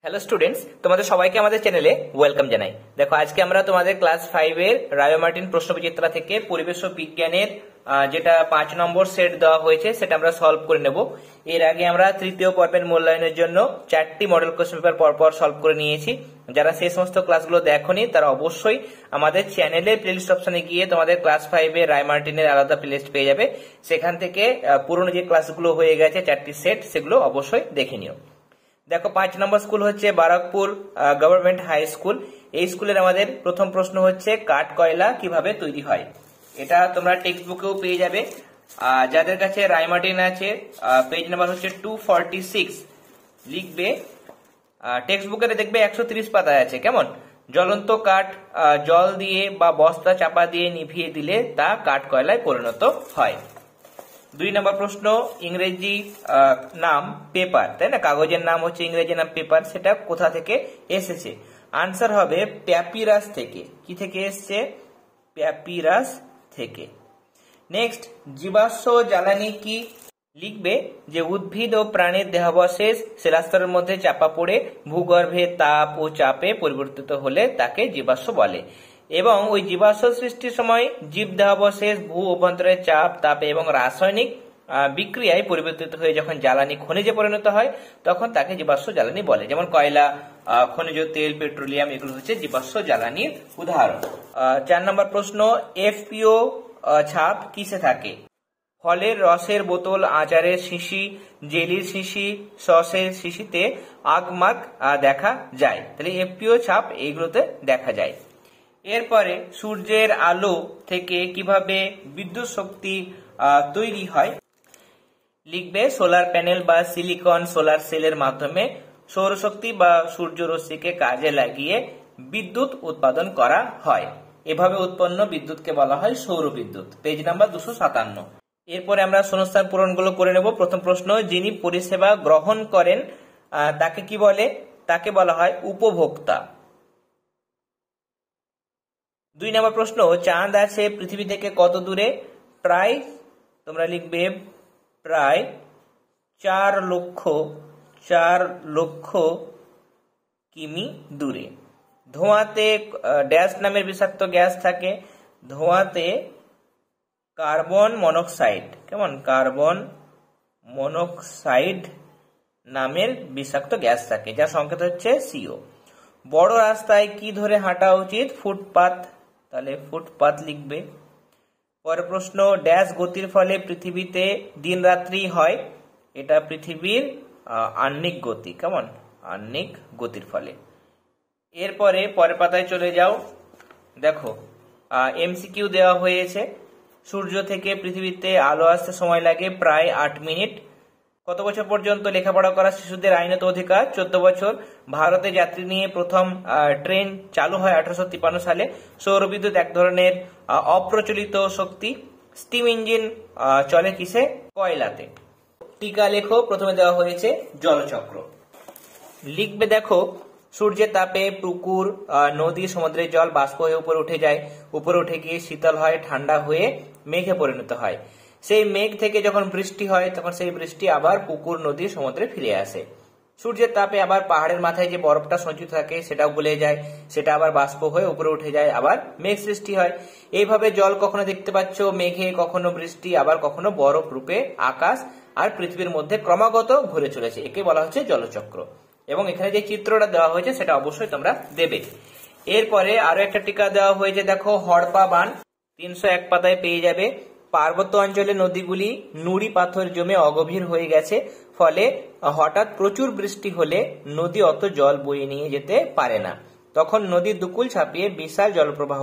Hello students, তোমাদের সবাইকে আমাদের চ্যানেলে ওয়েলকাম জানাই। দেখো, আজকে আমরা তোমাদের ক্লাস 5 এর রায়ো মার্টিন প্রশ্নবিচিত্রা থেকে পরিবেশ ও বিজ্ঞানের যেটা 5 নম্বর সেট দেওয়া হয়েছে সেটা আমরা সলভ করে নেব। এর আগে আমরা তৃতীয় পর্বের মূল্যায়নের জন্য 4টি মডেল কোশ্চেন পেপার পরপর সলভ করে নিয়েছি। যারা সেই সমস্ত ক্লাসগুলো দেখোনি তারা অবশ্যই আমাদের চ্যানেলে প্লেলিস্ট অপশনে গিয়ে তোমাদের ক্লাস 5 এর রায় মার্টিনের আলাদা প্লেলিস্ট পেয়ে যাবে। সেখান থেকে পুরনো যে ক্লাসগুলো হয়ে গেছে 4টি সেট, সেগুলো অবশ্যই দেখে নিও। দেখো, 5 নম্বর স্কুল হচ্ছে বারাকপুর গভর্নমেন্ট হাই স্কুল। এই স্কুলের আমাদের প্রথম প্রশ্ন হচ্ছে কাঠ কয়লা কিভাবে তৈরি হয়। এটা তোমরা টেক্সট বুকেও পেয়ে যাবে। যাদের কাছে রায় মার্টিন আছে, পেজ নাম্বার হচ্ছে 246, লিখবে। টেক্সট বুকে দেখবে 130 পাতায় আছে। কেমন? জ্বলন্ত কাঠ জল দিয়ে বা বস্তা চাপা দিয়ে নিভিয়ে দিলে তা কাঠ কয়লায় পরিণত হয়। 2 নম্বর প্রশ্ন, ইংরেজি নাম পেপার, তাই না? কাগজের নাম হচ্ছে ইংরেজি নাম পেপার, সেটা কোথা থেকে এসেছে? আনসার হবে প্যাপিরাস থেকে। কি থেকে এসছে? প্যাপিরাস থেকে। নেক্সট, জীবাশ্ম জ্বালানি কি? লিখবে যে উদ্ভিদ ও প্রাণীর দেহাবশেষ শিলাস্তরের মধ্যে চাপা পড়ে ভূগর্ভে তাপ ও চাপে পরিবর্তিত হলে তাকে জীবাশ্ম বলে, এবং ওই জীবাশ্ম সৃষ্টির সময় জীব দেহাবশেষ ভূ অভ্যন্তরের চাপ, তাপে এবং রাসায়নিক বিক্রিয়ায় পরিবর্তিত হয়ে যখন জ্বালানি খনিজে পরিণত হয় তখন তাকে জীবাশ্ম জ্বালানি বলে। যেমন কয়লা, খনিজ তেল, পেট্রোলিয়াম, এগুলো হচ্ছে জীবাশ্ম জ্বালানির উদাহরণ। 4 নম্বর প্রশ্ন, এফপিও ছাপ কিসে থাকে? ফলের রসের বোতল, আচারের শিশি, জেলির শিশি, সসের শিশিতে আগমাগ দেখা যায়। তাহলে এফপিও ছাপ এইগুলোতে দেখা যায়। এরপরে, সূর্যের আলো থেকে কিভাবে বিদ্যুৎ শক্তি তৈরি হয়? লিখবে সোলার প্যানেল বা সিলিকন সোলার সেলের মাধ্যমে সৌরশক্তি বা সূর্যরশ্মিকে কাজে লাগিয়ে বিদ্যুৎ উৎপাদন করা হয়। এভাবে উৎপন্ন বিদ্যুৎকে বলা হয় সৌর বিদ্যুৎ। Page number 257। এরপরে আমরা শূন্যস্থান পূরণগুলো করে নেব। প্রথম প্রশ্ন, যিনি পরিষেবা গ্রহণ করেন তাকে কি বলে? তাকে বলা হয় উপভোক্তা। 2 নম্বর প্রশ্ন, চাঁদ আছে পৃথিবী থেকে কত দূরে? প্রায়, তোমরা লিখবে প্রায় 4 লক্ষ কিমি দূরে। ধোঁয়াতে ড্যাশ নামের বিষাক্ত গ্যাস থাকে? ধোঁয়াতে কার্বন মনোক্সাইড, কেমন? কার্বন মনোক্সাইড নামের বিষাক্ত গ্যাস থাকে, যার সংকেত হচ্ছে সিও। বড় রাস্তায় কি ধরে হাঁটা উচিত? ফুটপাত, তাহলে ফুটপাত লিখবে। পরের প্রশ্ন, ড্যাশ গতির ফলে পৃথিবীতে দিন রাত্রি হয়? এটা পৃথিবীর আহ্নিক গতি, কেমন? আহ্নিক গতির ফলে। এরপরে পরের পাতায় চলে যাও। দেখো, এমসিকিউ দেওয়া হয়েছে। সূর্য থেকে পৃথিবীতে আলো আসতে সময় লাগে প্রায় 8 মিনিট। কত বছর পর্যন্ত লেখাপড়া করা শিশুদের আইনত অধিকার? 14 বছর। ভারতে যাত্রী নিয়ে প্রথম ট্রেন চালু হয় 1853 সালে। সৌরবিদ্যুৎ এক ধরনের অপ্রচলিত শক্তি। স্টিম ইঞ্জিন চলে কিসে? কয়লাতে। টিকা লেখো। প্রথমে দেওয়া হয়েছে জলচক্র। লিখবে, দেখো, সূর্যের তাপে পুকুর, নদী, সমুদ্রের জল বাষ্প হয়ে উপরে উঠে যায়। উপরে উঠে গিয়ে শীতল হয়, ঠান্ডা হয়ে মেঘে পরিণত হয়। সেই মেঘ থেকে যখন বৃষ্টি হয় তখন সেই বৃষ্টি আবার পুকুর, নদী, সমুদ্রে ফিরে আসে। সূর্যের তাপে আবার পাহাড়ের মাথায় যে বরফটা সঞ্চিত থাকে সেটাও গলে যায়, সেটা আবার বাষ্প হয়ে উপরে উঠে যায়, আবার মেঘ সৃষ্টি হয়। এইভাবে জল কখনো দেখতে পাচ্ছ মেঘে, কখনো বৃষ্টি, আবার কখনো বরফ রূপে আকাশ আর পৃথিবীর মধ্যে ক্রমাগত ঘুরে চলেছে। একে বলা হচ্ছে জলচক্র। এবং এখানে যে চিত্রটা দেওয়া হয়েছে সেটা অবশ্যই তোমরা দেবে। এরপরে আরো একটা টিকা দেওয়া হয়েছে, দেখো, হড়পা বান, 301 পাতায় পেয়ে যাবে। পার্বত্য অঞ্চলে নদীগুলি নুড়ি পাথর জমে অগভীর হয়ে গেছে, ফলে হঠাৎ প্রচুর বৃষ্টি হলে নদী অত জল বয়ে নিয়ে যেতে পারে না। তখন নদীর দুকুল ছাপিয়ে বিশাল জলপ্রবাহ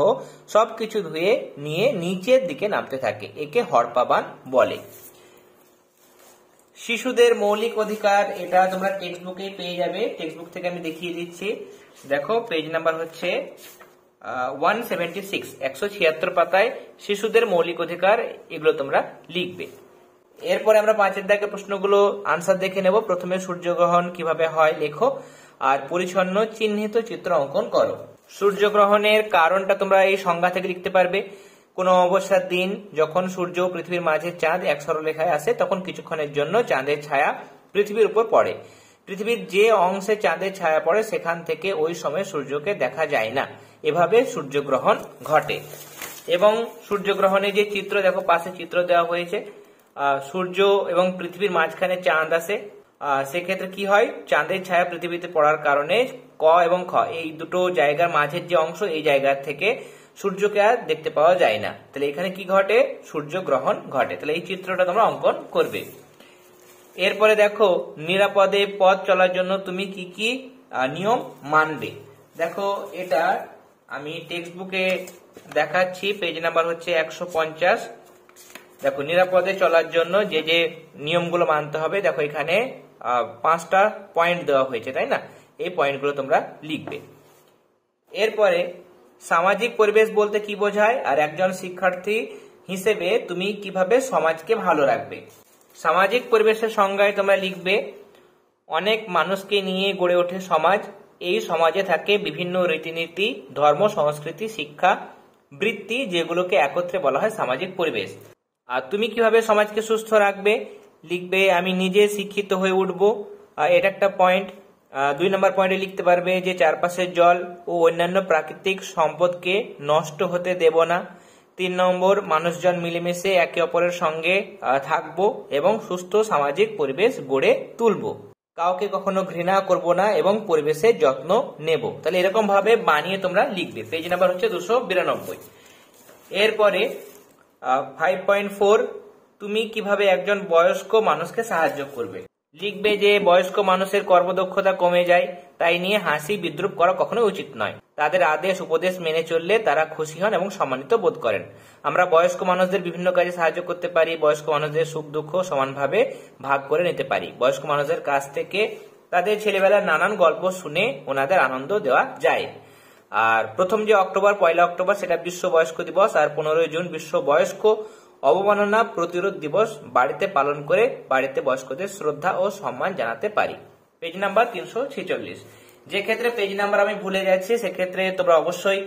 সবকিছু ধুয়ে নিয়ে নিচের দিকে নামতে থাকে। একে হড়পা বান বলে। শিশুদের মৌলিক অধিকার, এটা তোমরা টেক্সট বুকে পেয়ে যাবে। টেক্সট বুক থেকে আমি দেখিয়ে দিচ্ছি। দেখো, পেজ নাম্বার হচ্ছে 176, 176 পাতায় শিশুদের মৌলিক অধিকার, এগুলো তোমরা লিখবে। এরপরে আমরা 5 দাগের প্রশ্নগুলো আনসার দেখে নেব। প্রথমে সূর্যগ্রহণ কিভাবে হয় লেখো, আর পরিচ্ছন্ন চিহ্নিত চিত্র অঙ্কন করো। সূর্যগ্রহণের কারণটা তোমরা এই সংজ্ঞা থেকে লিখতে পারবে। কোন অবস্থার দিন যখন সূর্য ও পৃথিবীর মাঝে চাঁদ এক সরলরেখায় আসে তখন কিছুক্ষণের জন্য চাঁদের ছায়া পৃথিবীর উপর পড়ে। পৃথিবীর যে অংশে চাঁদের ছায়া পড়ে সেখান থেকে ওই সময় সূর্যকে দেখা যায় না, এভাবে সূর্যগ্রহণ ঘটে। এবং সূর্যগ্রহণে যে চিত্র দেখো, পাশে চিত্র দেওয়া হয়েছে, সূর্য এবং পৃথিবীর মাঝখানে চাঁদ আসে। সেক্ষেত্রে কি হয়, চাঁদের ছায়া পৃথিবীতে পড়ার কারণে ক এবং খ এই দুটো জায়গার মাঝের যে অংশ, এই জায়গা থেকে সূর্যকে আর দেখতে পাওয়া যায় না। তাহলে এখানে কি ঘটে, সূর্যগ্রহণ ঘটে। তাহলে এই চিত্রটা তোমরা অঙ্কন করবে। এরপরে দেখো, নিরাপদে পথ চলার জন্য তুমি কি কি নিয়ম মানবে। দেখো, এটা আমি টেক্সট বুকে দেখাচ্ছি, পেজ নাম্বার হচ্ছে 150। দেখো, নিরাপদে চলার জন্য যে যে নিয়মগুলো মানতে হবে, দেখো এখানে 5টা পয়েন্ট দেওয়া হয়েছে, তাই না? এই পয়েন্টগুলো তোমরা লিখবে। এরপরে সামাজিক পরিবেশ বলতে কি বোঝায়, আর একজন শিক্ষার্থী হিসেবে তুমি কিভাবে সমাজকে ভালো রাখবে। সামাজিক পরিবেশের সংজ্ঞায় তোমরা লিখবে, অনেক মানুষকে নিয়ে গড়ে ওঠে সমাজ। এই সমাজে থাকে বিভিন্ন রীতিনীতি, ধর্ম, সংস্কৃতি, শিক্ষা, বৃত্তি, যেগুলোকে একত্রে বলা হয় সামাজিক পরিবেশ। আর তুমি কিভাবে সমাজকে সুস্থ রাখবে, লিখবে আমি নিজে শিক্ষিত হয়ে উঠব, এটা একটা পয়েন্ট। 2 নম্বর পয়েন্টে লিখতে পারবে যে চারপাশের জল ও অন্যান্য প্রাকৃতিক সম্পদকে নষ্ট হতে দেব না। 3 নম্বর, মানুষজন মিলেমিশে একে অপরের সঙ্গে থাকবো এবং সুস্থ সামাজিক পরিবেশ গড়ে তুলবো। কাউকে কখনো ঘৃণা করব না এবং পরিবেশের যত্ন নেব। তাহলে এরকম ভাবে বানিয়ে তোমরা লিখবে। পেজ নাম্বার হচ্ছে 292। এরপরে 5.4, তুমি কিভাবে একজন বয়স্ক মানুষকে সাহায্য করবে। লিখবে যে বয়স্ক মানুষের কর্মদক্ষতা কমে যায়, তাই নিয়ে হাসি বিদ্রুপ করা কখনো উচিত নয়। তাদের আদেশ উপদেশ মেনে চললে তারা খুশি হন এবং সম্মানিত বোধ করেন। আমরা বয়স্ক মানুষদের বিভিন্ন কাজে সাহায্য করতে পারি, বয়স্ক মানুষদের সুখ দুঃখ সমানভাবে ভাগ করে নিতে পারি। বয়স্ক মানুষদের কাছ থেকে তাদের ছেলেবেলার নানান গল্প শুনে ওনাদের আনন্দ দেওয়া যায়। আর প্রথম যে অক্টোবর, 1 অক্টোবর, সেটা বিশ্ব বয়স্ক দিবস, আর 15 জুন বিশ্ব বয়স্ক অবমাননা প্রতিরোধ দিবস বাড়িতে পালন করে বাড়িতে বয়স্কদের শ্রদ্ধা ও সম্মান জানাতে পারি। Page number 346। যে ক্ষেত্রে পেজ নাম্বার আমি ভুলে যাচ্ছি, সেক্ষেত্রে তোমরা অবশ্যই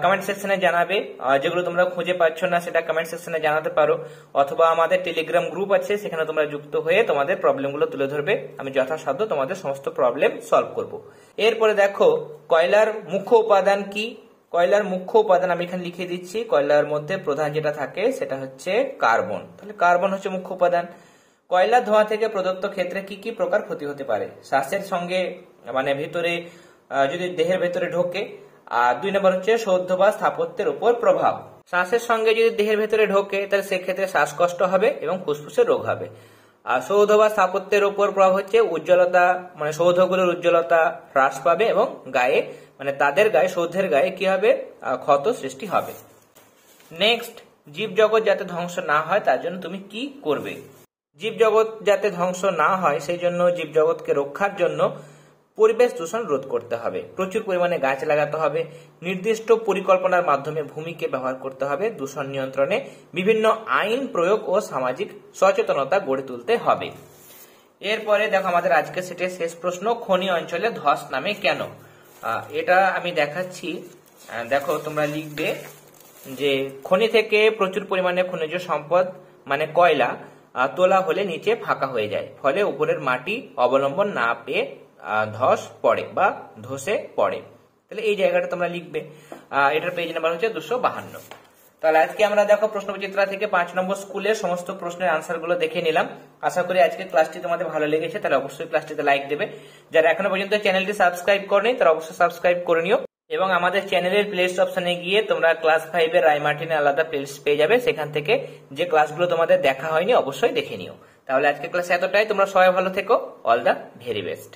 কমেন্ট সেকশনে জানাবে। যেগুলো তোমরা খুঁজে পাচ্ছ না সেটা কমেন্ট সেকশনে জানাতে পারো, অথবা আমাদের টেলিগ্রাম গ্রুপ আছে, সেখানে তোমরা যুক্ত হয়ে তোমাদের প্রবলেমগুলো তুলে ধরবে। আমি যথাসাধ্য তোমাদের সমস্ত প্রবলেম সলভ করব। এরপরে দেখো, কয়লার মুখ্য উপাদান কি। কয়লার মুখ্য উপাদান আমি এখানে লিখে দিচ্ছি। কয়লার মধ্যে প্রধান যেটা থাকে সেটা হচ্ছে কার্বন। তাহলে কার্বন হচ্ছে মুখ্য উপাদান। কয়লা ধোঁয়া থেকে প্রদত্ত ক্ষেত্রে কি কি প্রকার ক্ষতি হতে পারে। শ্বাসের সঙ্গে মানে ভেতরে, যদি দেহের ভেতরে ঢোকে। আর 2 নম্বর হচ্ছে সৌধ বা স্থাপত্যের উপর প্রভাব। শ্বাসের সঙ্গে যদি দেহের ভেতরে ঢোকে তাহলে সেক্ষেত্রে শ্বাসকষ্ট হবে এবং ফুসফুসের রোগ হবে। আর সৌধ বা স্থাপত্যের উপর প্রভাব হচ্ছে উজ্জ্বলতা, মানে সৌধগুলোর উজ্জ্বলতা হ্রাস পাবে এবং গায়ে, মানে তাদের গায়ে, সৌধের গায়ে কি হবে, ক্ষত সৃষ্টি হবে। নেক্সট, জীবজগৎ যাতে ধ্বংস না হয় তার জন্য তুমি কি করবে। জীবজগৎ যাতে ধ্বংস না হয় সেই জন্য জীবজগৎকে রক্ষার জন্য পরিবেশ দূষণ রোধ করতে হবে, প্রচুর পরিমাণে গাছ লাগাতে হবে, নির্দিষ্ট পরিকল্পনার মাধ্যমে ভূমিকে ব্যবহার করতে হবে, দূষণ নিয়ন্ত্রণে বিভিন্ন আইন প্রয়োগ ও সামাজিক সচেতনতা গড়ে তুলতে হবে। এরপরে দেখো আমাদের আজকে সেটের শেষ প্রশ্ন, খনি অঞ্চলে ধস নামে কেন। এটা আমি দেখাচ্ছি। দেখো, তোমরা লিখবে যে খনি থেকে প্রচুর পরিমাণে খনিজ সম্পদ মানে কয়লা তোলা হলে নিচে ফাঁকা হয়ে যায়, ফলে উপরের মাটি অবলম্বন না পেয়ে ধস পড়ে বা ধসে পড়ে। তাহলে এই জায়গাটা তোমরা লিখবে। এটার পেজ নাম্বার হচ্ছে 252। তাহলে আজকে আমরা দেখো প্রশ্নবিচিত্রা থেকে 5 নম্বর স্কুলের সমস্ত প্রশ্নের আনসার গুলো দেখে নিলাম। আশা করি আজকে ক্লাসটি তোমাদের ভালো লেগেছে। তাহলে অবশ্যই ক্লাসটিতে লাইক দেবে। যারা এখনো পর্যন্ত চ্যানেলটি সাবস্ক্রাইব করনি তারা অবশ্যই সাবস্ক্রাইব করে নিও, এবং আমাদের চ্যানেলের প্লেলিস্ট অপশনে গিয়ে তোমরা ক্লাস 5 এর রায়মার্টিনে আলাদা প্লেলিস্ট পেয়ে যাবে। সেখান থেকে যে ক্লাসগুলো তোমাদের দেখা হয়নি অবশ্যই দেখে নিও। তাহলে আজকে ক্লাস এতটাই। তোমরা সবাই ভালো থেকো। All the very best.